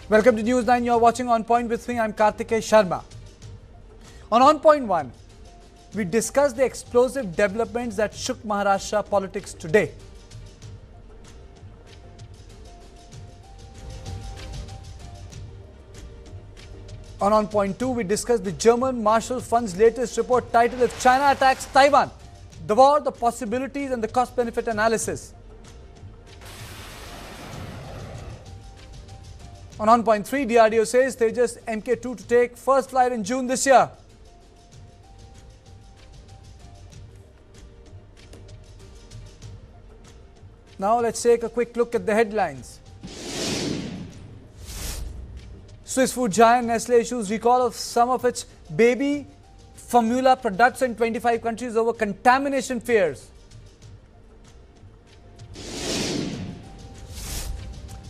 Welcome to News9. You're watching On Point with me. I'm Kartikeya Sharma. On Point 1, we discussed the explosive developments that shook Maharashtra politics today. On Point 2, we discussed the German Marshall Fund's latest report titled If China Attacks Taiwan, the War, the Possibilities and the Cost-Benefit Analysis. On Point 3, DRDO says Tejas Mk2 to take first flight in June this year. Now let's take a quick look at the headlines. Swiss food giant Nestle issues recall of some of its baby formula products in 25 countries over contamination fears.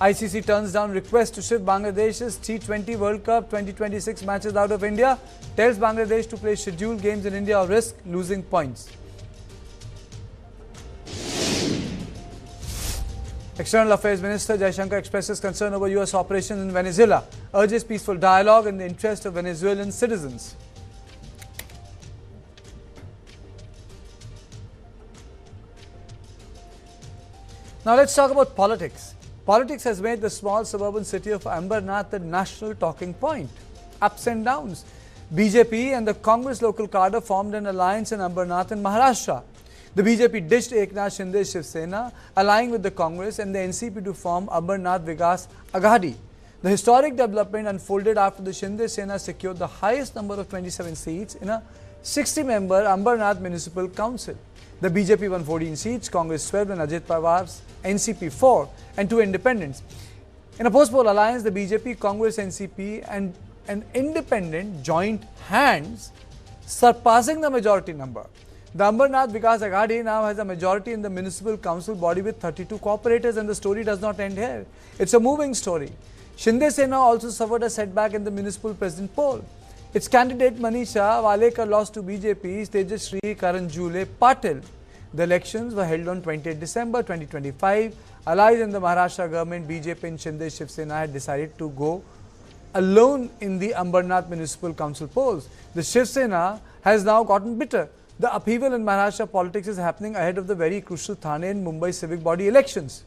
ICC turns down request to shift Bangladesh's T20 World Cup 2026 matches out of India, tells Bangladesh to play scheduled games in India or risk losing points. External Affairs Minister Jaishankar expresses concern over US operations in Venezuela, urges peaceful dialogue in the interest of Venezuelan citizens. Now let's talk about politics. Politics has made the small suburban city of Ambernath the national talking point. Ups and downs. BJP and the Congress local cadre formed an alliance in Ambernath in Maharashtra. The BJP ditched Eknath Shinde Shiv Sena, allying with the Congress and the NCP to form Ambernath Vikas Aghadi. The historic development unfolded after the Shinde Sena secured the highest number of 27 seats in a 60-member Ambernath Municipal Council. The BJP won 14 seats, Congress 12 and Ajit Pawar's NCP 4 and 2 independents. In a post-poll alliance, the BJP, Congress, NCP and an independent joined hands, surpassing the majority number. The Ambernath Vikas Aghadi now has a majority in the municipal council body with 32 cooperators, and the story does not end here. It's a moving story. Shinde Sena also suffered a setback in the municipal president poll. Its candidate Manisha Walekar lost to BJP's Tejashree Karanjule Patil. The elections were held on 28 December 2025. Allies in the Maharashtra government, BJP and Shinde Shiv Sena had decided to go alone in the Ambernath municipal council polls. The Shiv Sena has now gotten bitter. The upheaval in Maharashtra politics is happening ahead of the very crucial Thane and Mumbai civic body elections.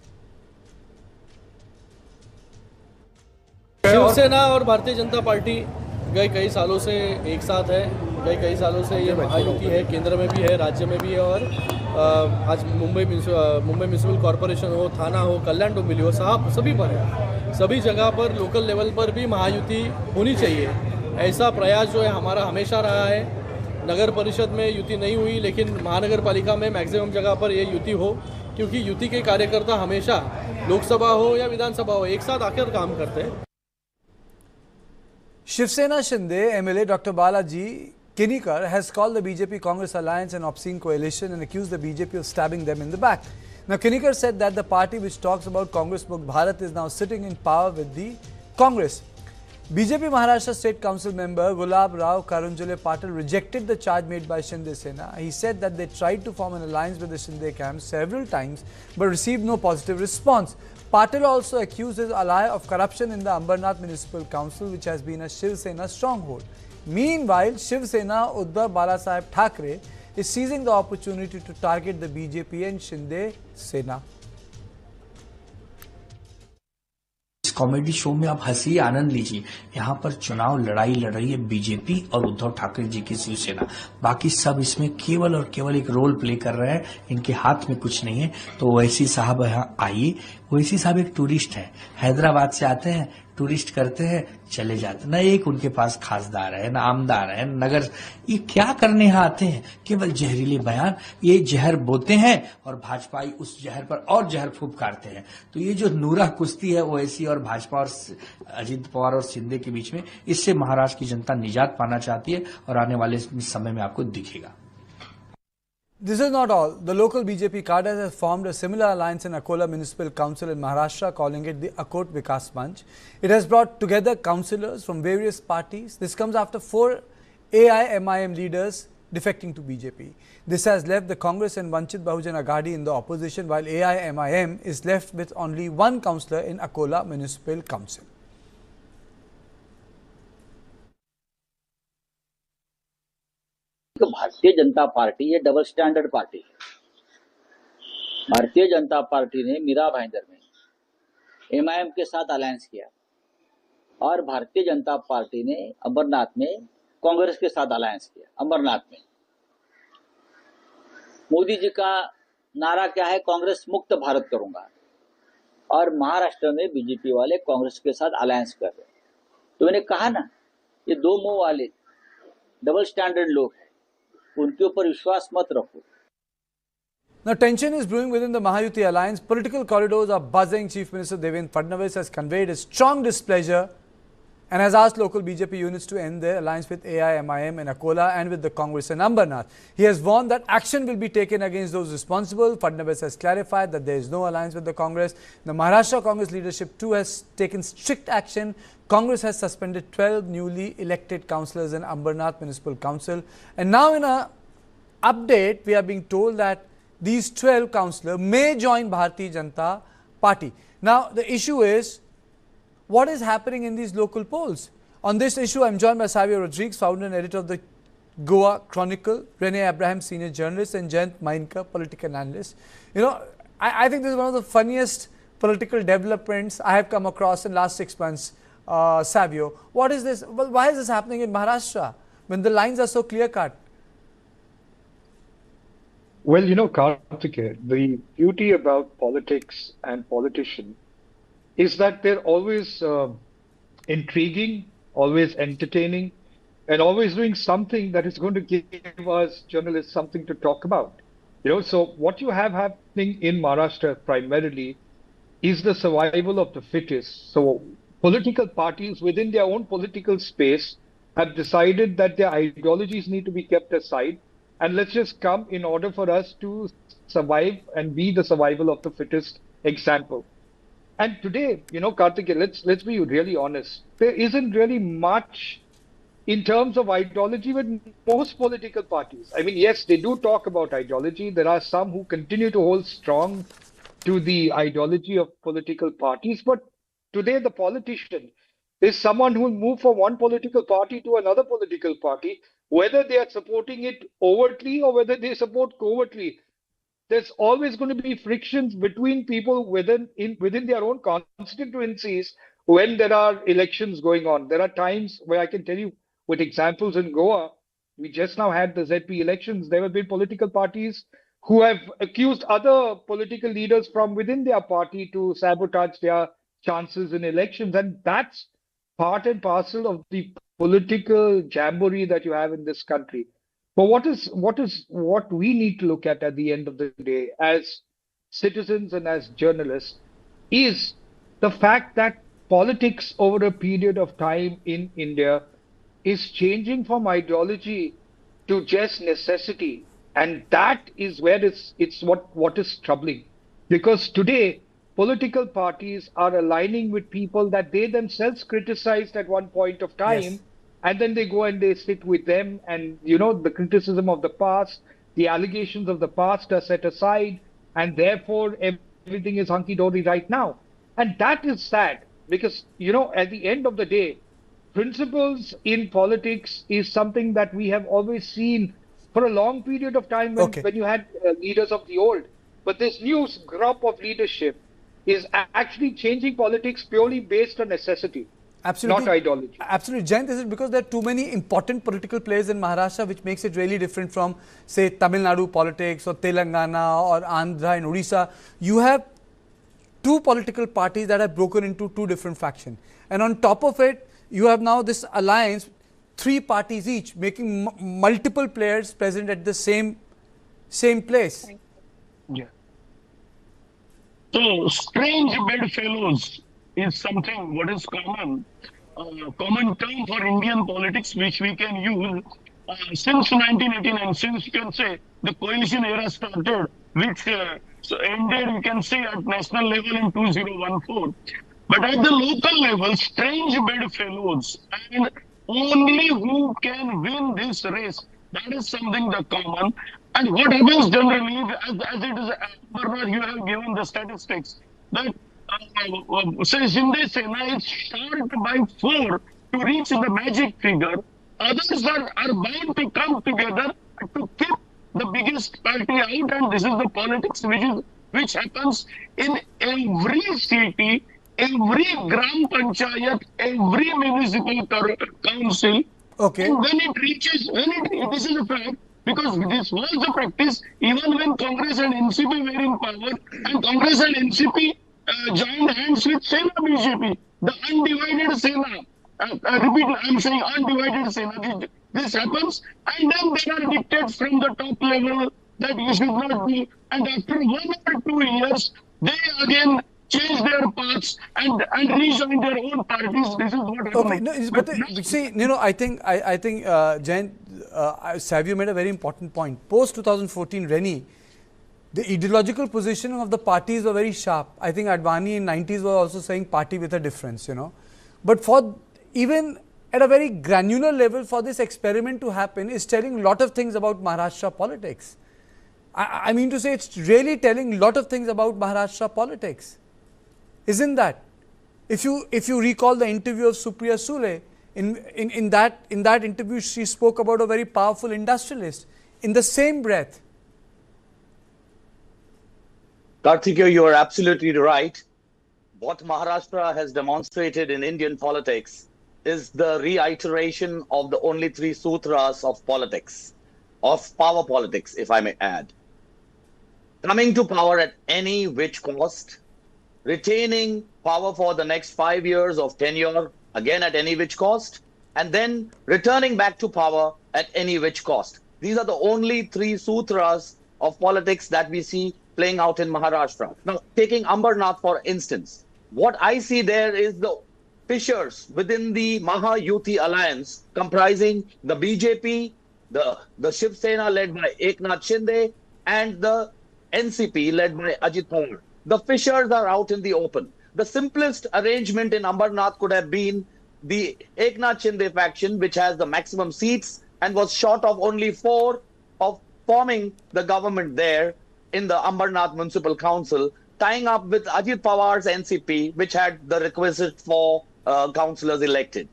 Shiv सेना और Bharatiya Janata party गए कई सालों से एक साथ है। कई सालों से ये महायुति है, केंद्र में भी है, राज्य में भी है और आज मुंबई म्यूनिसिपल कॉरपोरेशन हो, थाना हो, कल्याण डोंबिवली हो, साहब सभी पर है। सभी जगह पर लोकल लेवल पर भी महायुति होनी चाहिए। ऐसा प्रयास जो है हमारा हमेशा रहा है। नगर परिषद में युति नहीं हुई, लेकिन महानगर पालिका में मैक्सिमम जगह पर ये युति हो, क्योंकि युति के कार्यकर्ता हमेशा लोकसभा हो या विधानसभा हो एक साथ आकर काम करते हैं। Shiv Sena Shinde MLA Dr. Balaji Kinikar has called the BJP-Congress alliance an obscene coalition and accused the BJP of stabbing them in the back. Now, Kinikar said that the party which talks about Congress Mukh Bharat is now sitting in power with the Congress. BJP Maharashtra State Council member Gulab Rao Karunjule Patil rejected the charge made by Shinde Sena. He said that they tried to form an alliance with the Shinde camp several times but received no positive response. Patil also accused his ally of corruption in the Ambernath Municipal Council, which has been a Shiv Sena stronghold. Meanwhile, Shiv Sena Uddhav Balasaheb Thackeray is seizing the opportunity to target the BJP and Shinde Sena. Comedy show में आप हंसी आनंद लीजिए। यहाँ पर चुनाव लड़ाई लड़ रही है बीजेपी और उद्धव ठाकरे जी की शिवसेना। बाकी सब इसमें केवल और केवल एक रोल प्ले कर रहे हैं, इनके हाथ में कुछ नहीं है। तो ओवैसी साहब यहाँ आइए। ओवैसी साहब एक टूरिस्ट है, हैदराबाद से आते हैं, टूरिस्ट करते हैं, चले जाते। न एक उनके पास खासदार है, न आमदार है, नगर। ये क्या करने यहाँ आते हैं? केवल जहरीले बयान, ये जहर बोते हैं और भाजपाई उस जहर पर और जहर फुफकारते हैं। तो ये जो नूरा कुश्ती है ओवैसी और भाजपा और अजित पवार और शिंदे के बीच में, इससे महाराष्ट्र की जनता निजात पाना चाहती है और आने वाले समय में आपको दिखेगा। This is not all. The local BJP cadre has formed a similar alliance in Akola Municipal Council in Maharashtra, calling it the Akot Vikas Manch. It has brought together councillors from various parties. This comes after 4 AIMIM leaders defecting to BJP. This has left the Congress and Vanchit Bahujan Aghadi in the opposition, while AIMIM is left with only one councillor in Akola Municipal Council. Bharatiya Janata party ये double standard party है। Bharatiya Janata party ने मीरा भाईंदर में MIM के साथ alliance किया और Bharatiya Janata party ने अमरनाथ में कांग्रेस के साथ अलायंस किया। अमरनाथ में मोदी जी का नारा क्या है? कांग्रेस मुक्त भारत करूंगा। और महाराष्ट्र में बीजेपी वाले कांग्रेस के साथ अलायंस कर रहे हैं। तो मैंने कहा ना, ये दो मुंह वाले डबल स्टैंडर्ड लोग हैं, उनके ऊपर विश्वास मत रखो। Now, tension is brewing within the Mahayuti alliance. Political corridors are buzzing. Chief Minister Devendra Fadnavis has conveyed his strong displeasure and has asked local BJP units to end their alliance with AIMIM in Akola and with the Congress in Ambernath. He has warned that action will be taken against those responsible. Fadnavis has clarified that there is no alliance with the Congress. The Maharashtra Congress leadership too has taken strict action. Congress has suspended 12 newly elected councillors in Ambernath Municipal Council. And now in a update, we are being told that these 12 councillors may join Bharatiya Janata Party. Now the issue is, what is happening in these local polls? On this issue, I am joined by Savio Rodriguez, founder and editor of the Goa Chronicle, Rene Abraham, senior journalist, and Jayant Mainka, political analyst. You know, I think this is one of the funniest political developments I have come across in the last 6 months, Savio. What is this? Well, why is this happening in Maharashtra when the lines are so clear-cut? Well, you know, Karthike, the beauty about politics and politicians is that they're always intriguing, always entertaining, and always doing something that is going to give us journalists something to talk about. You know, so what you have happening in Maharashtra primarily is the survival of the fittest. So political parties within their own political space have decided that their ideologies need to be kept aside, and let's just come in order for us to survive and be the survival of the fittest example. And today, you know, Karthike, let's be really honest. There isn't really much in terms of ideology with most political parties. I mean, yes, they do talk about ideology. There are some who continue to hold strong to the ideology of political parties. But today, the politician is someone who will move from one political party to another political party, whether they are supporting it overtly or whether they support covertly. There's always going to be frictions between people within their own constituencies when there are elections going on. There are times where I can tell you with examples in Goa, we just now had the ZP elections. There have been political parties who have accused other political leaders from within their party to sabotage their chances in elections. And that's part and parcel of the political jamboree that you have in this country. But what we need to look at the end of the day as citizens and as journalists is the fact that politics over a period of time in India is changing from ideology to just necessity. And that is where it's what is troubling. Because today, political parties are aligning with people that they themselves criticized at one point of time. Yes. And then they go and they sit with them, and you know, the criticism of the past, the allegations of the past are set aside, and therefore everything is hunky-dory right now. And that is sad because, you know, at the end of the day, principles in politics is something that we have always seen for a long period of time when you had leaders of the old. But this new crop of leadership is actually changing politics purely based on necessity. Absolutely. Not ideology. Absolutely. Jayant, is it because there are too many important political players in Maharashtra which makes it really different from, say, Tamil Nadu politics or Telangana or Andhra and Odisha? You have two political parties that have broken into two different factions. And on top of it, you have now this alliance, three parties each, making multiple players present at the same place. Yeah. So, strange bedfellows is something what is common term for Indian politics which we can use since 1989, since you can say the coalition era started, which ended, we can say, at national level in 2014. But at the local level, strange bedfellows, and only who can win this race, that is something that common. And what happens generally, as it is, Ambernath, you have given the statistics, that say Shinde Sena is short by 4 to reach the magic figure. Others are bound to come together to keep the biggest party out, and this is the politics which happens in every city, every gram panchayat, every municipal council. Okay. And when it reaches, this is a fact, because this was the practice even when Congress and NCP were in power, and Congress and NCP joined hands with Sena BJP, the undivided Sena. Repeat, I'm saying undivided Sena. This happens, and then there are dictates from the top level that you should not do. And after 1 or 2 years, they again change their paths and rejoin their own parties. This is what happens. Okay, no, see, I think, Jayant, Savio made a very important point. Post 2014, Reni, the ideological positioning of the parties were very sharp. I think Advani in 90s was also saying party with a difference, But for even at a very granular level, for this experiment to happen is telling a lot of things about Maharashtra politics. I mean to say, it's really telling a lot of things about Maharashtra politics. Isn't that? If you recall the interview of Supriya Sule, in that interview she spoke about a very powerful industrialist. In the same breath. Karthikeya, you are absolutely right. What Maharashtra has demonstrated in Indian politics is the reiteration of the only three sutras of politics, of power politics, if I may add. Coming to power at any which cost, retaining power for the next 5 years of tenure, again at any which cost, and then returning back to power at any which cost. These are the only three sutras of politics that we see playing out in Maharashtra. Now, taking Ambernath, for instance, what I see there is the fissures within the Maha Yuti alliance comprising the BJP, the Shiv Sena led by Eknath Shinde, and the NCP led by Ajit Pawar. The fissures are out in the open. The simplest arrangement in Ambernath could have been the Eknath Shinde faction, which has the maximum seats and was short of only 4 of forming the government there in the Ambernath Municipal Council, tying up with Ajit Pawar's NCP, which had the requisite 4 councillors elected.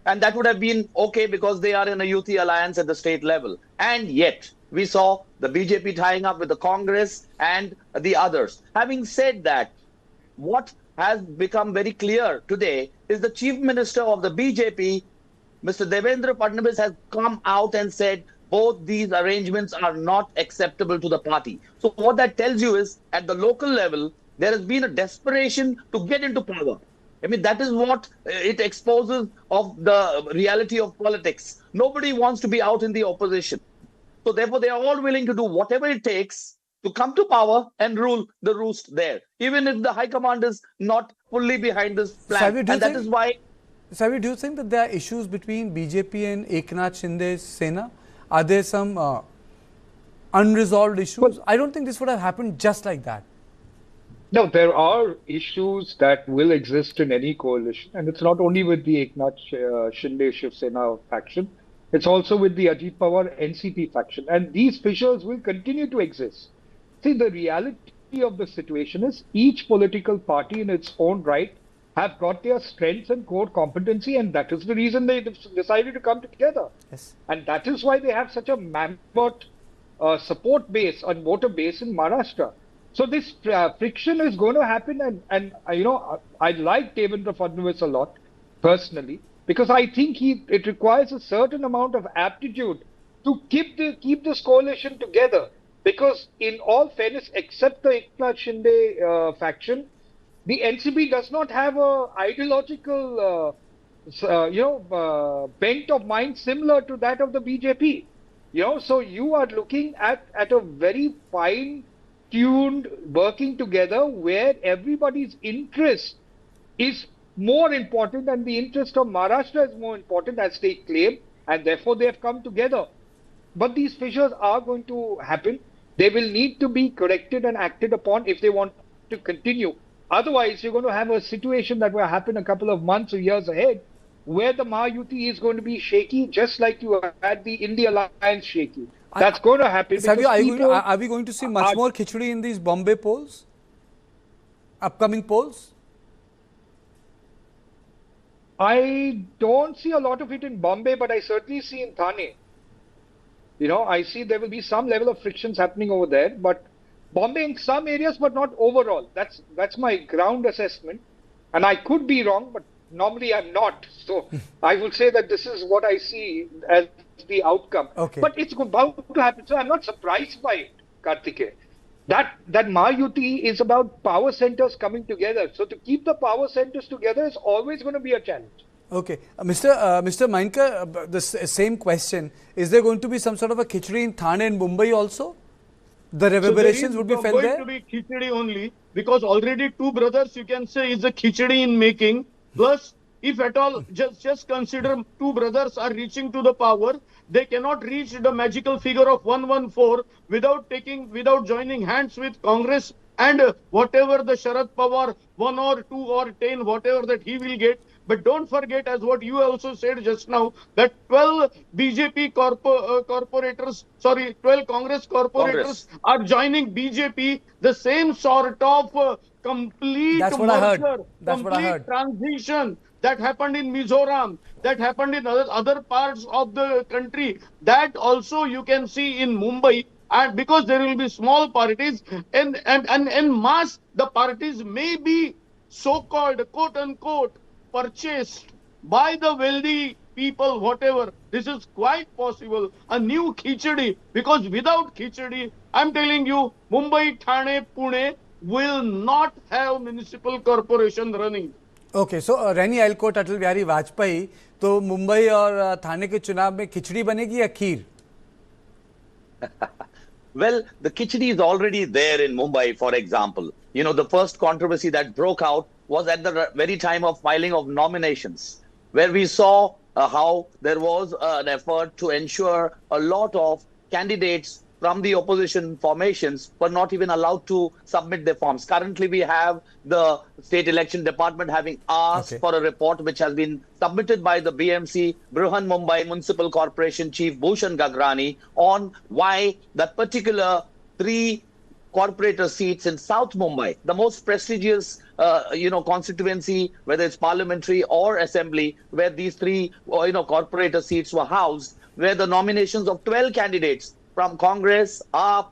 And that would have been okay because they are in a Yuti alliance at the state level. And yet, we saw the BJP tying up with the Congress and the others. Having said that, what has become very clear today is the Chief Minister of the BJP, Mr. Devendra Fadnavis, has come out and said both these arrangements are not acceptable to the party. So what that tells you is, at the local level, there has been a desperation to get into power. I mean, that is what it exposes of the reality of politics. Nobody wants to be out in the opposition. So therefore, they are all willing to do whatever it takes to come to power and rule the roost there, even if the high command is not fully behind this plan. Savio, and that is why... Savio, do you think that there are issues between BJP and Eknath Shinde's Sena? Are there some unresolved issues? Well, I don't think this would have happened just like that. No, there are issues that will exist in any coalition, and it's not only with the Eknath Shinde Shiv Sena faction, it's also with the Ajit Pawar NCP faction, and these fissures will continue to exist. See, the reality of the situation is each political party in its own right have got their strengths and core competency, and that is the reason they decided to come together. Yes. And that is why they have such a mammoth support base and voter base in Maharashtra. So this friction is going to happen, and you know, I like Devendra Fadnavis a lot personally, because I think it requires a certain amount of aptitude to keep this coalition together. Because in all fairness, except the Eknath Shinde faction, the NCP does not have a ideological bent of mind similar to that of the BJP. You know, so you are looking at a very fine-tuned working together where everybody's interest is more important, and the interest of Maharashtra is more important, as they claim, and therefore they have come together. But these fissures are going to happen. They will need to be corrected and acted upon if they want to continue. Otherwise, you're going to have a situation that will happen a couple of months or years ahead, where the Mahayuti is going to be shaky, just like you had the India alliance shaky. That's going to happen. Savio, are we going to see much more khichdi in these Bombay polls? Upcoming polls? I don't see a lot of it in Bombay, but I certainly see in Thane. I see there will be some level of frictions happening over there, but Bombay in some areas, but not overall. That's my ground assessment, and I could be wrong, but normally I'm not. So I will say that this is what I see as the outcome. Okay. But it's about to happen, so I'm not surprised by it, Kartikeya. That Maha-Yuti is about power centers coming together. So to keep the power centers together is always going to be a challenge. Okay. Mr. Mainkar, the same question. Is there going to be some sort of a khichdi in Thane and Mumbai also? The reverberations would be felt there? Going to be khichdi only, because already two brothers, you can say, is a khichdi in making. Plus, if at all, just consider two brothers are reaching to the power, they cannot reach the magical figure of 114 without joining hands with Congress and whatever the Sharad Pawar 1 or 2 or 10, whatever that he will get. But don't forget, as what you also said just now, that 12 BJP corporators, 12 Congress corporators are joining BJP, the same sort of complete merger, complete transition that happened in Mizoram, that happened in other parts of the country, that also you can see in Mumbai. And because there will be small parties and mass, the parties may be so-called, quote-unquote, purchased by the wealthy people, whatever. This is quite possible. A new khichdi, because without khichdi, I'm telling you, Mumbai, Thane, Pune will not have municipal corporation running. Okay, so Rani, I'll quote Atal Bihari Vajpayee. तो मुंबई और थाने के चुनाव में खिचड़ी बनेगी या खीर? Well, the khichdi is already there in Mumbai, for example. The first controversy that broke out was at the very time of filing of nominations, where we saw how there was an effort to ensure a lot of candidates from the opposition formations were not even allowed to submit their forms. Currently, we have the State Election Department having asked for a report which has been submitted by the BMC, Brihan Mumbai Municipal Corporation Chief Bhushan Gagrani, on why that particular 3 corporator seats in South Mumbai, the most prestigious constituency, whether it's parliamentary or assembly, where these 3 corporator seats were housed, where the nominations of 12 candidates from Congress, AAP,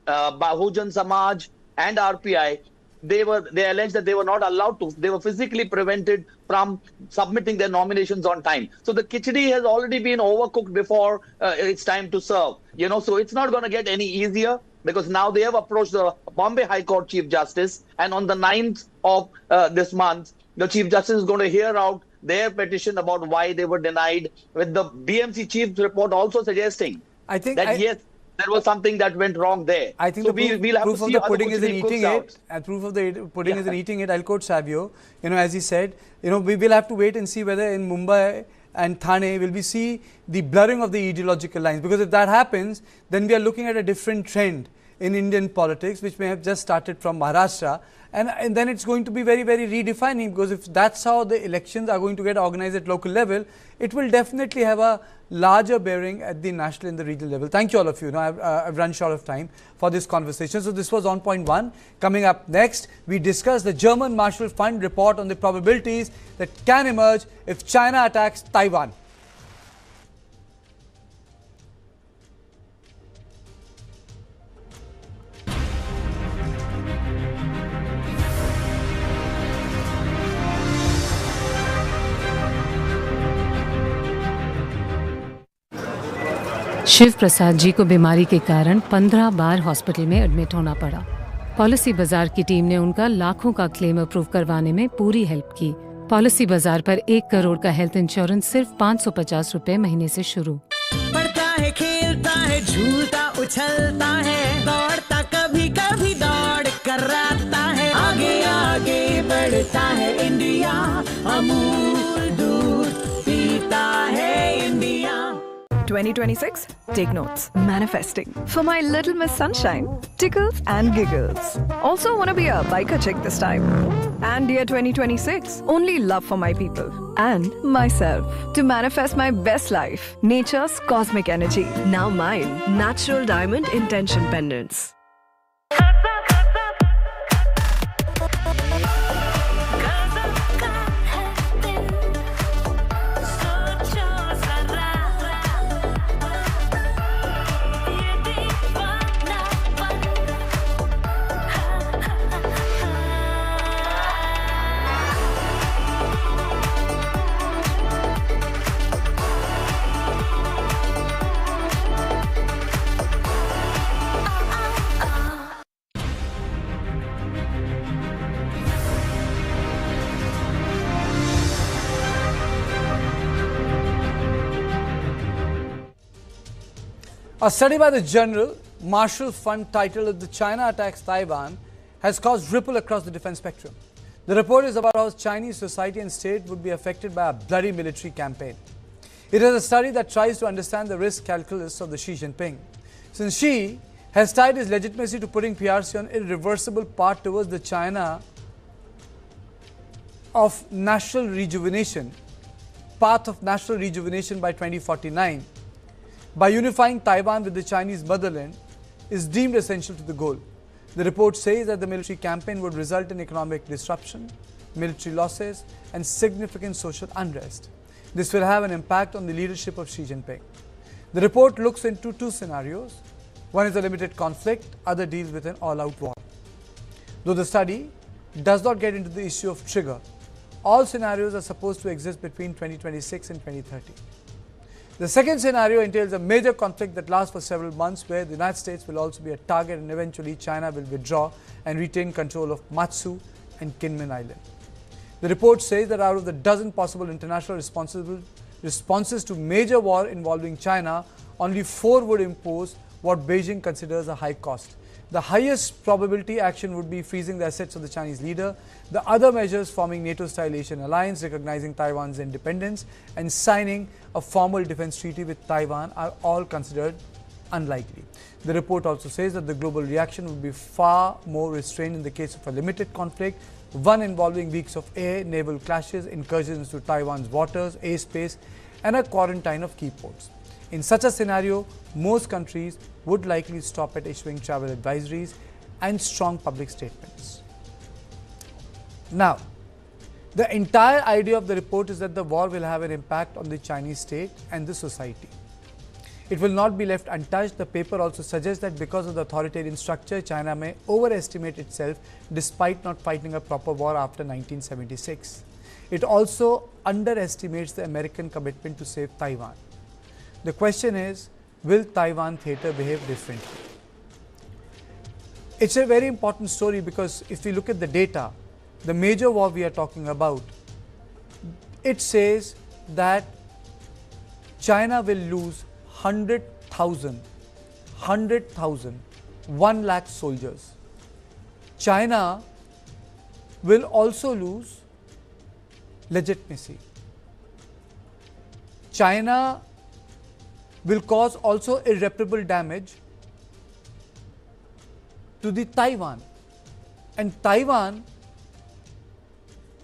Bahujan Samaj and RPI, they alleged that they were not allowed to, they were physically prevented from submitting their nominations on time. So the khichdi has already been overcooked before it's time to serve. So it's not going to get any easier, because now they have approached the Bombay High Court Chief Justice, and on the 9th of this month, the Chief Justice is going to hear out their petition about why they were denied, with the BMC Chief's report also suggesting yes, there was something that went wrong there. I think so we'll have proof of the pudding is in eating it. And proof of the pudding is in eating it. I'll quote Savio. As he said, we will have to wait and see whether in Mumbai and Thane will we see the blurring of the ideological lines. Because if that happens, then we are looking at a different trend in Indian politics, which may have just started from Maharashtra. And then it's going to be very, very redefining, because if that's how the elections are going to get organized at local level, it will definitely have a larger bearing at the national and the regional level. Thank you all of you. I've run short of time for this conversation. So this was on point 1. Coming up next, we discuss the German Marshall Fund report on the probabilities that can emerge if China attacks Taiwan. Shiv Prasad ji को बीमारी के कारण 15 बार hospital में admit होना पड़ा। Policy बाजार की team ने उनका लाखों का क्लेम अप्रूव करवाने में पूरी हेल्प की। पॉलिसी बाजार पर 1 करोड़ का हेल्थ इंश्योरेंस सिर्फ 550 रुपए महीने से शुरू। पढ़ता है, खेलता है, झूलता उछलता है, दौड़ता कभी कभी दौड़ कराता है, आगे आगे बढ़ता है इंडिया, अमूल दूध पीता है India. 2026, take notes. Manifesting. For my little Miss Sunshine, tickles and giggles. Also want to be a biker chick this time. And year 2026, only love for my people and myself. To manifest my best life, nature's cosmic energy. Now mine, natural diamond intention pendants. A study by the General Marshall Fund titled "The China Attacks Taiwan" has caused ripple across the defense spectrum. The report is about how Chinese society and state would be affected by a bloody military campaign. It is a study that tries to understand the risk calculus of the Xi Jinping, since Xi has tied his legitimacy to putting PRC on irreversible path towards the China of national rejuvenation, path of national rejuvenation by 2049. By unifying Taiwan with the Chinese motherland is deemed essential to the goal. The report says that the military campaign would result in economic disruption, military losses, and significant social unrest. This will have an impact on the leadership of Xi Jinping. The report looks into two scenarios. One is a limited conflict, other deals with an all-out war. Though the study does not get into the issue of trigger, all scenarios are supposed to exist between 2026 and 2030. The second scenario entails a major conflict that lasts for several months, where the United States will also be a target and eventually China will withdraw and retain control of Matsu and Kinmen Island. The report says that out of the dozen possible international responses to major war involving China, only 4 would impose what Beijing considers a high cost. The highest probability action would be freezing the assets of the Chinese leader. The other measures, forming NATO-style Asian alliance, recognizing Taiwan's independence, and signing a formal defense treaty with Taiwan, are all considered unlikely. The report also says that the global reaction would be far more restrained in the case of a limited conflict, one involving weeks of air, naval clashes, incursions into Taiwan's waters, airspace, and a quarantine of key ports. In such a scenario, most countries would likely stop at issuing travel advisories and strong public statements. Now, the entire idea of the report is that the war will have an impact on the Chinese state and the society. It will not be left untouched. The paper also suggests that because of the authoritarian structure, China may overestimate itself despite not fighting a proper war after 1976. It also underestimates the American commitment to save Taiwan. The question is, will Taiwan theatre behave differently? It's a very important story because if we look at the data, the major war we are talking about, it says that China will lose 100,000, 1 lakh soldiers. China will also lose legitimacy. China will cause also irreparable damage to the Taiwan, and Taiwan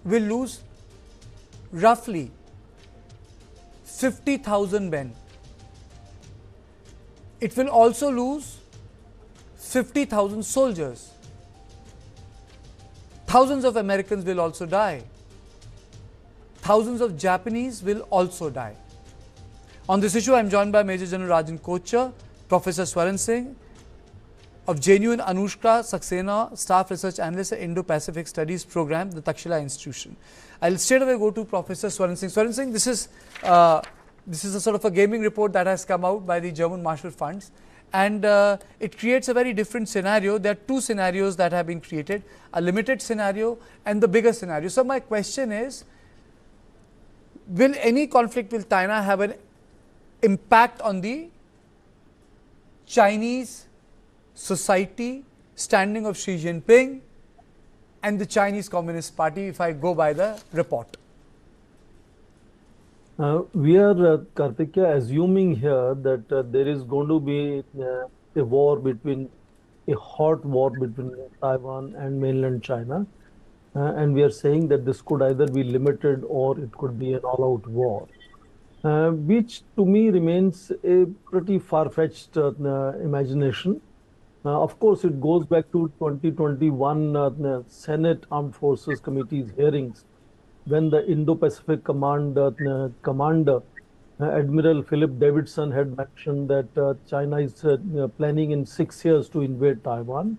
will lose roughly 50,000 men. It will also lose 50,000 soldiers. Thousands of Americans will also die. Thousands of Japanese will also die. On this issue, I am joined by Major General Rajan Kochar, Professor Swaran Singh of JNU, and Anushka Saxena, Staff Research Analyst at Indo-Pacific Studies Program, the Takshila Institution. I'll straight away go to Professor Swaran Singh. Swaran Singh, this is a sort of a gaming report that has come out by the German Marshall Funds, and it creates a very different scenario. There are two scenarios that have been created, a limited scenario and the bigger scenario. So my question is, will any conflict with China have an impact on the Chinese society, standing of Xi Jinping and the Chinese Communist Party, if I go by the report? We are, Karthikeya, assuming here that there is going to be a hot war between Taiwan and mainland China. And we are saying that this could either be limited or it could be an all-out war, which to me remains a pretty far-fetched imagination. Of course, it goes back to 2021 Senate Armed Forces Committee's hearings, when the Indo-Pacific commander, Admiral Philip Davidson, had mentioned that China is planning in 6 years to invade Taiwan.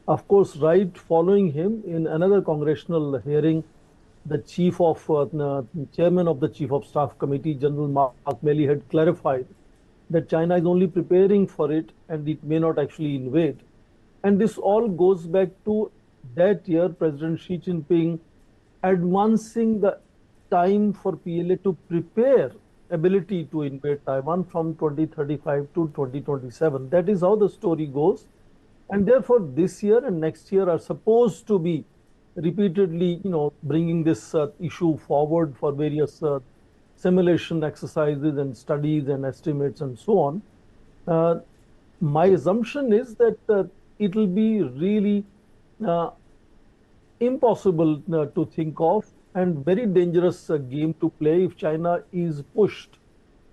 Of course, right following him, in another congressional hearing, the chairman of the Chief of Staff Committee, General Mark Milley, had clarified that China is only preparing for it and it may not actually invade. And this all goes back to that year, President Xi Jinping advancing the time for PLA to prepare ability to invade Taiwan from 2035 to 2027. That is how the story goes. And therefore, this year and next year are supposed to be repeatedly, bringing this issue forward for various simulation exercises and studies and estimates and so on. My assumption is that it will be really impossible to think of and very dangerous game to play if China is pushed.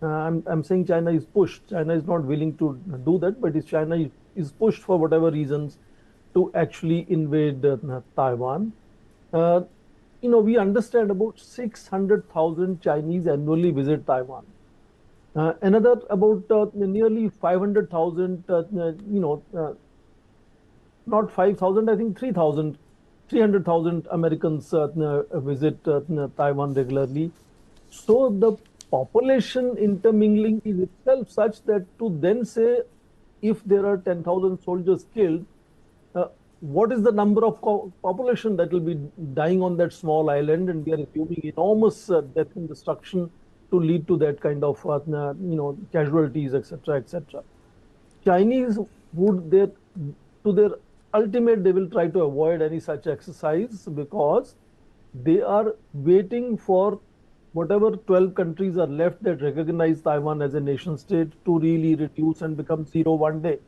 I'm saying China is pushed. China is not willing to do that, but if China is pushed for whatever reasons to actually invade Taiwan, we understand about 600,000 Chinese annually visit Taiwan. Another about nearly 500,000, not 5,000, I think 300,000 Americans visit Taiwan regularly. So the population intermingling is itself such that to then say if there are 10,000 soldiers killed, what is the number of population that will be dying on that small island? And we are assuming enormous death and destruction to lead to that kind of casualties, etc., etc. Chinese would to their ultimate, they will try to avoid any such exercise because they are waiting for whatever 12 countries are left that recognize Taiwan as a nation state to really reduce and become zero one day.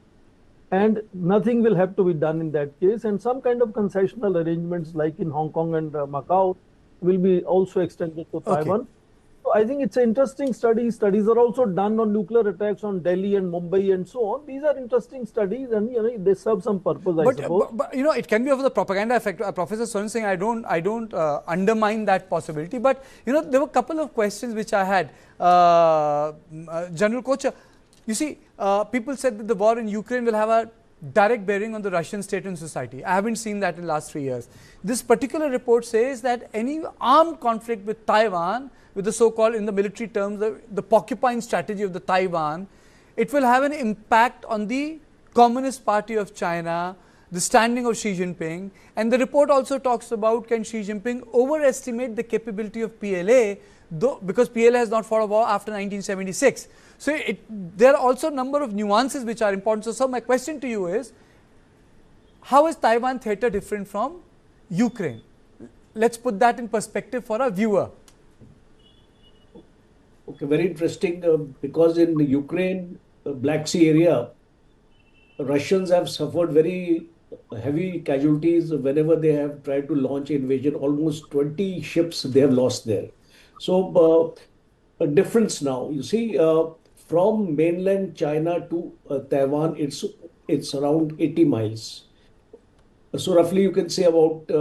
And nothing will have to be done in that case. And some kind of concessional arrangements like in Hong Kong and Macau will be also extended to Taiwan. So I think it's an interesting study. Studies are also done on nuclear attacks on Delhi and Mumbai and so on. These are interesting studies and they serve some purpose, I suppose. But it can be of the propaganda effect. Professor Soren Singh, I don't undermine that possibility. But there were a couple of questions which I had. General Kocher, you see, people said that the war in Ukraine will have a direct bearing on the Russian state and society. I haven't seen that in the last 3 years. This particular report says that any armed conflict with Taiwan, with the so-called, in the military terms, the porcupine strategy of the Taiwan, it will have an impact on the Communist Party of China, the standing of Xi Jinping. And the report also talks about, can Xi Jinping overestimate the capability of PLA, because PLA has not fought a war after 1976. So there are also a number of nuances which are important. So my question to you is, how is Taiwan theatre different from Ukraine? Let's put that in perspective for our viewer. Okay, very interesting, because in the Ukraine, Black Sea area, Russians have suffered very heavy casualties whenever they have tried to launch invasion. Almost 20 ships they have lost there. So a difference now, you see, from mainland China to Taiwan, it's around 80 miles. So roughly you can say about